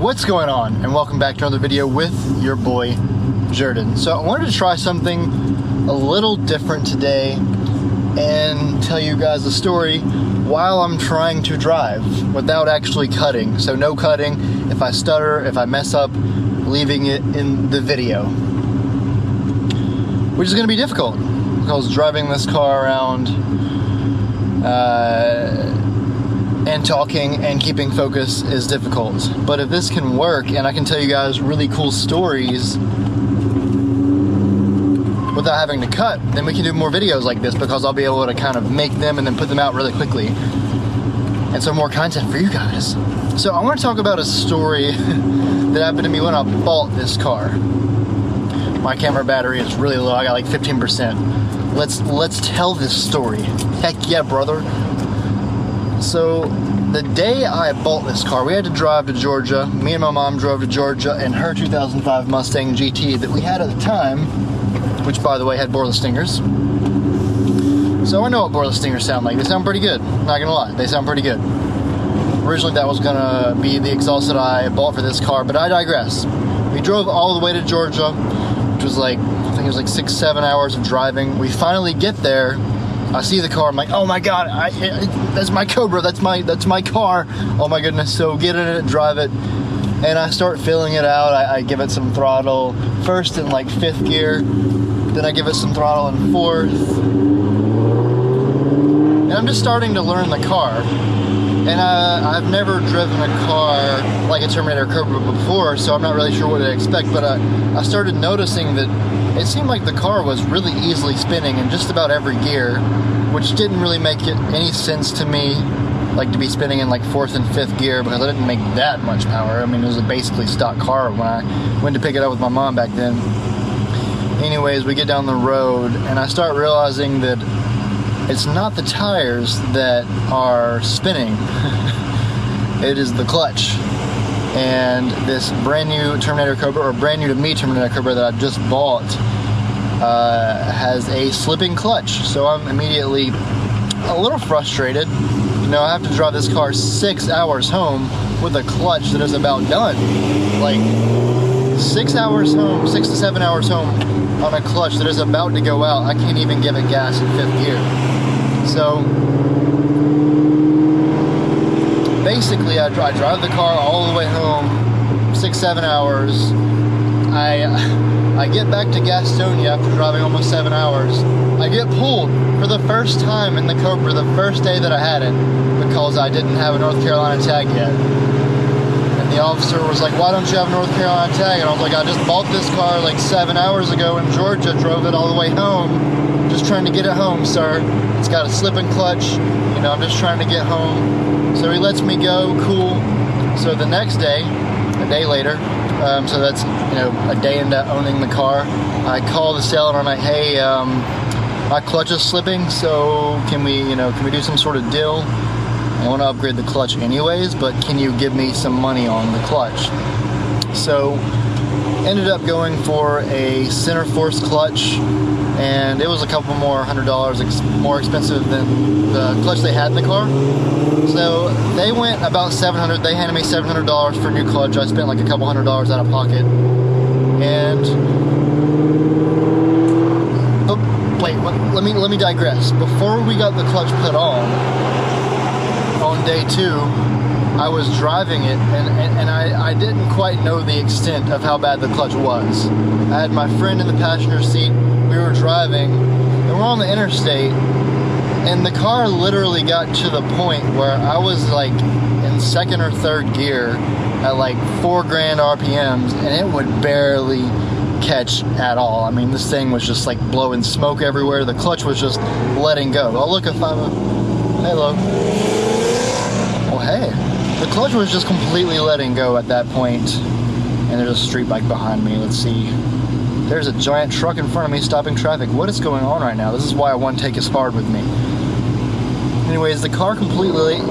What's going on? And welcome back to another video with your boy Jordan. So I wanted to try something a little different today and tell you guys a story while I'm trying to drive without actually cutting. So no cutting. If I stutter, if I mess up, leaving it in the video, which is going to be difficult because driving this car around and talking and keeping focus is difficult. But if this can work and I can tell you guys really cool stories without having to cut, then we can do more videos like this because I'll be able to kind of make them and then put them out really quickly. And so more content for you guys. So I want to talk about a story that happened to me when I bought this car. My camera battery is really low. I got like 15%. Let's tell this story. Heck yeah, brother. So the day I bought this car, we had to drive to Georgia. Me and my mom drove to Georgia in her 2005 Mustang GT that we had at the time, which by the way had boreless stingers. So I know what boreless stingers sound like. They sound pretty good, not gonna lie, they sound pretty good. Originally that was gonna be the exhaust that I bought for this car, but I digress. We drove all the way to Georgia, which was like, I think it was like 6-7 hours of driving. We finally get there. I see the car, I'm like, oh my god, that's my Cobra, that's my car. Oh my goodness. So get in it, drive it, and I start feeling it out. I give it some throttle, first in like 5th gear, then I give it some throttle in 4th. And I'm just starting to learn the car. And I've never driven a car like a Terminator Cobra before, so I'm not really sure what to expect, but I started noticing that it seemed like the car was really easily spinning in just about every gear, which didn't really make any sense to me, like to be spinning in like 4th and 5th gear, because I didn't make that much power. I mean, it was a basically stock car when I went to pick it up with my mom back then. Anyways, we get down the road, and I start realizing that it's not the tires that are spinning, it is the clutch. And this brand new Terminator Cobra, or brand new to me Terminator Cobra that I just bought, has a slipping clutch. So I'm immediately a little frustrated. You know, I have to drive this car 6 hours home with a clutch that is about done. Like 6 hours home, 6 to 7 hours home on a clutch that is about to go out. I can't even give it gas in 5th gear. So basically I drive the car all the way home, 6-7 hours. I get back to Gastonia after driving almost 7 hours. I get pulled for the first time in the Cobra the first day that I had it because I didn't have a North Carolina tag yet. And the officer was like, why don't you have a North Carolina tag? And I was like, I just bought this car like 7 hours ago in Georgia, drove it all the way home. Just trying to get it home, sir. It's got a slipping clutch. You know, I'm just trying to get home. So he lets me go, cool. So the next day, a day later, so that's, you know, a day into owning the car, I call the seller and I'm like, hey, my clutch is slipping, so can we do some sort of deal? I want to upgrade the clutch anyways, but can you give me some money on the clutch? So ended up going for a center force clutch, and it was a couple more $100 more expensive than the clutch they had in the car. So they went about $700. They handed me $700 for a new clutch. I spent like a couple $100 out of pocket. And wait, let me digress. Before we got the clutch put on day 2, I was driving it, and I didn't quite know the extent of how bad the clutch was. I had my friend in the passenger seat. We were driving, and we're on the interstate, and the car literally got to the point where I was like in 2nd or 3rd gear at like 4 grand RPMs, and it would barely catch at all. I mean, this thing was just like blowing smoke everywhere. The clutch was just letting go. Oh, look, if I'm hello. Oh, hey. The clutch was just completely letting go at that point. And there's a street bike behind me. Let's see. There's a giant truck in front of me stopping traffic. What is going on right now? This is why one take is hard with me. Anyways, the car completely...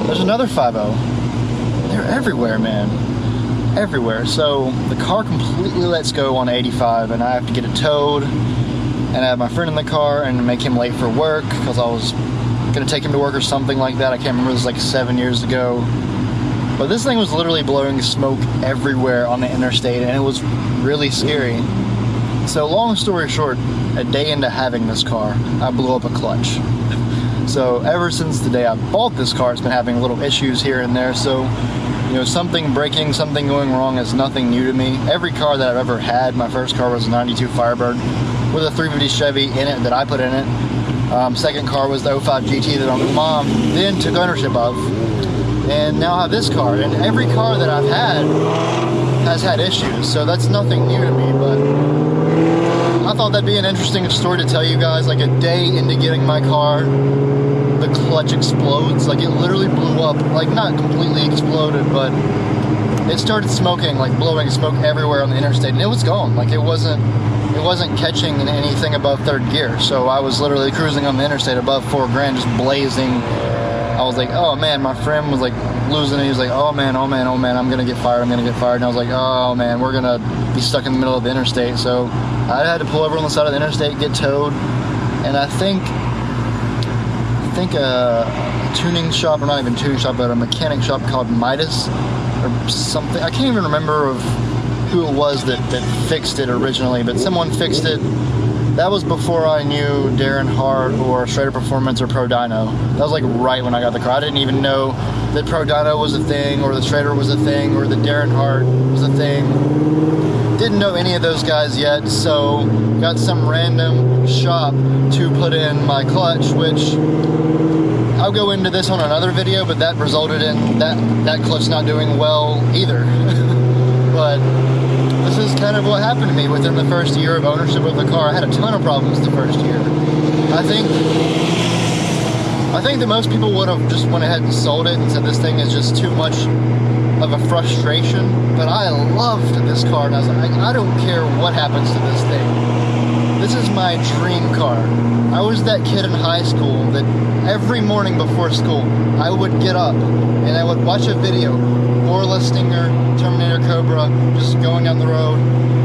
There's another 5.0. They're everywhere, man. Everywhere. So the car completely lets go on 85, and I have to get it towed. And I have my friend in the car and make him late for work because I was going to take him to work or something like that. I can't remember. This was like 7 years ago. But this thing was literally blowing smoke everywhere on the interstate, and it was really scary. So long story short, a day into having this car, I blew up a clutch. So ever since the day I bought this car, it's been having little issues here and there. So, you know, something breaking, something going wrong is nothing new to me. Every car that I've ever had, my first car was a 92 Firebird with a 350 Chevy in it that I put in it. Second car was the 05 GT that my mom then took ownership of. And now I have this car. And every car that I've had has had issues. So that's nothing new to me, but I thought that'd be an interesting story to tell you guys. Like, a day into getting my car, the clutch explodes. Like, it literally blew up. Like, not completely exploded, but it started smoking, like blowing smoke everywhere on the interstate, and it was gone. Like, it wasn't catching in anything above third gear. So I was literally cruising on the interstate above 4 grand, just blazing. I was like, oh man, my friend was like losing it. He was like, oh man, I'm gonna get fired, And I was like, oh man, we're gonna be stuck in the middle of the interstate. So I had to pull over on the side of the interstate, get towed. And I think a tuning shop, or not even tuning shop, but a mechanic shop called Midas or something. I can't even remember of who it was that fixed it originally, but someone fixed it. That was before I knew Darren Hart or Schrader Performance or Pro Dyno. That was like right when I got the car. I didn't even know that Pro Dyno was a thing, or the Schrader was a thing, or the Darren Hart was a thing. Didn't know any of those guys yet, so got some random shop to put in my clutch, which I'll go into this on another video, but that resulted in that clutch not doing well either. But this is kind of what happened to me within the first year of ownership of the car. I had a ton of problems the first year. I think that most people would have just went ahead and sold it and said this thing is just too much of a frustration. But I loved this car, and I was like, I don't care what happens to this thing. This is my dream car. I was that kid in high school that every morning before school, I would get up and I would watch a video, Borla Stinger, Terminator Cobra, just going down the road,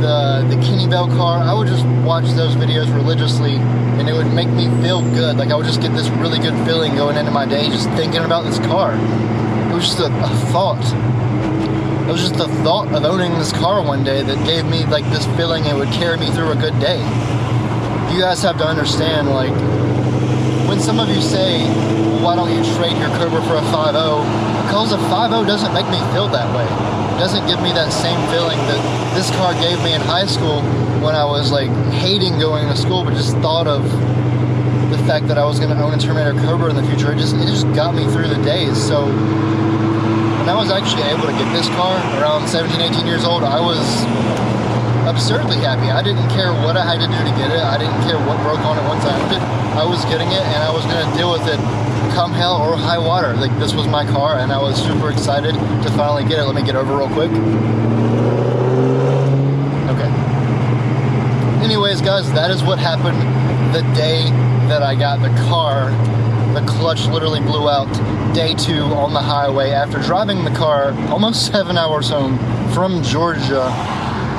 the Kenny Bell car. I would just watch those videos religiously, and it would make me feel good. Like, I would just get this really good feeling going into my day just thinking about this car. It was just a thought. It was just the thought of owning this car one day that gave me like this feeling it would carry me through a good day. You guys have to understand, like, when some of you say, why don't you trade your Cobra for a 5.0? Because a 5.0 doesn't make me feel that way. It doesn't give me that same feeling that this car gave me in high school when I was like hating going to school, but just thought of the fact that I was going to own a Terminator Cobra in the future. It just got me through the days. So when I was actually able to get this car around 17, 18 years old, I was absurdly happy. I didn't care what I had to do to get it. I didn't care what broke on it once I owned it. I was getting it, and I was going to deal with it come hell or high water. Like, this was my car, and I was super excited to finally get it. Let me get over real quick. Okay. Anyways, guys, that is what happened the day that I got the car. The clutch literally blew out. Day 2 on the highway after driving the car almost 7 hours home from Georgia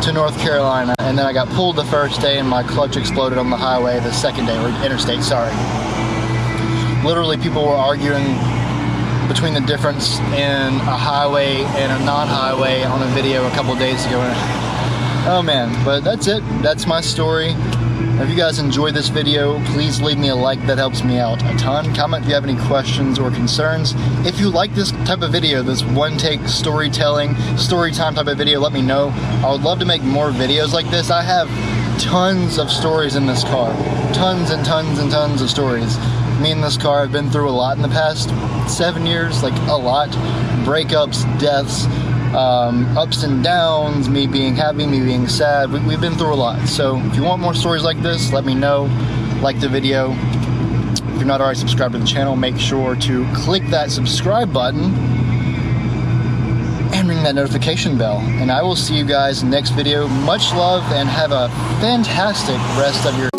to North Carolina, and then I got pulled the first day and my clutch exploded on the highway the second day, or interstate, sorry. Literally, people were arguing between the difference in a highway and a non-highway on a video a couple days ago. Oh man, but that's it. That's my story. If you guys enjoyed this video, please leave me a like. That helps me out a ton. Comment if you have any questions or concerns. If you like this type of video, this one-take storytelling, story time type of video, let me know. I would love to make more videos like this. I have tons of stories in this car. Tons and tons and tons of stories. Me and this car have been through a lot in the past 7 years, like a lot. Breakups, deaths, ups and downs, me being happy, me being sad. We've been through a lot. So if you want more stories like this, let me know. Like the video. If you're not already subscribed to the channel, make sure to click that subscribe button and ring that notification bell. And I will see you guys next video. Much love and have a fantastic rest of your